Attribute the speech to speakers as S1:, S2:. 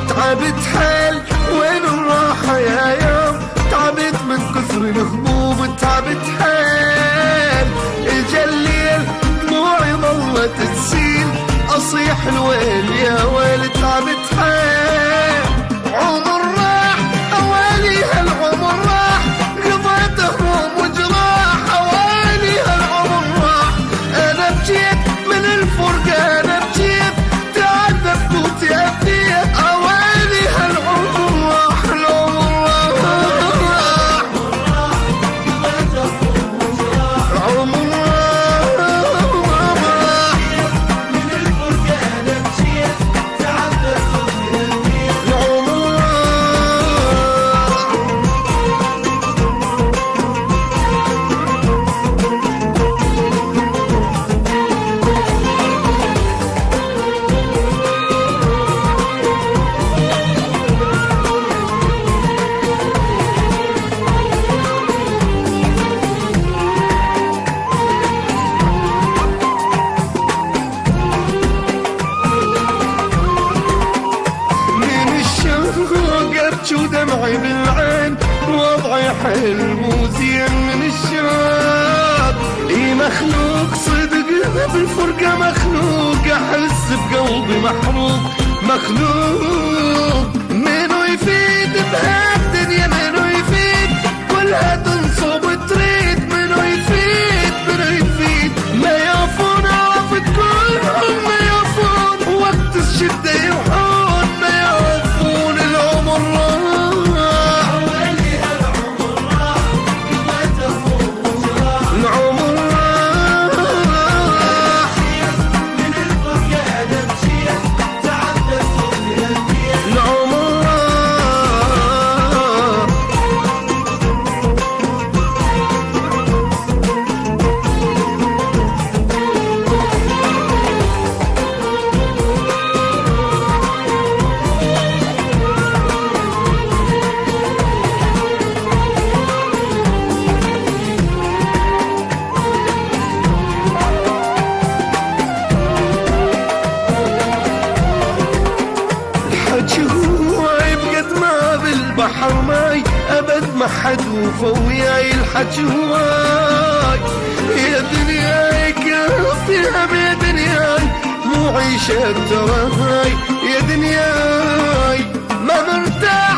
S1: تعبت حيل وين الراحة يا يوم، تعبت من كثر الهموم، تعبت حيل اجا الليل دموعي ظلت تسيل، اصيح الويل يا ويل. تعبت حيل عمر راح اوالي هالعمر راح، قضيت هموم وجراح اوالي هالعمر راح. انا بجيت من الفرقة، انا بجيت تعذبت وتأذيت اوالي هالعمر راح. العمر راح العمر راح من الفرقة، انا بجيت تعذبت وتأذيت العمر راح. ودمعي بالعين وضعي حيل مو زين من الشوق. اي مخلوق صدق بالفرقة مخلوق، احس بقلبي محروق مخلوق. منو يفيد بهالدنيا منو يفيد، كلها تنصب وتريد. منو يفيد منو يفيد، ما يعرفون عرفت كلهم ما يعرفون، وقت الشدة يروحون ما يعرفون. العمر البحر ماي أبد ما حد وفى وياي. الحكي هواي يا دنياي كافيها يا دنياي، مو عيشة ترى هاي يا دنياي ما مرتاح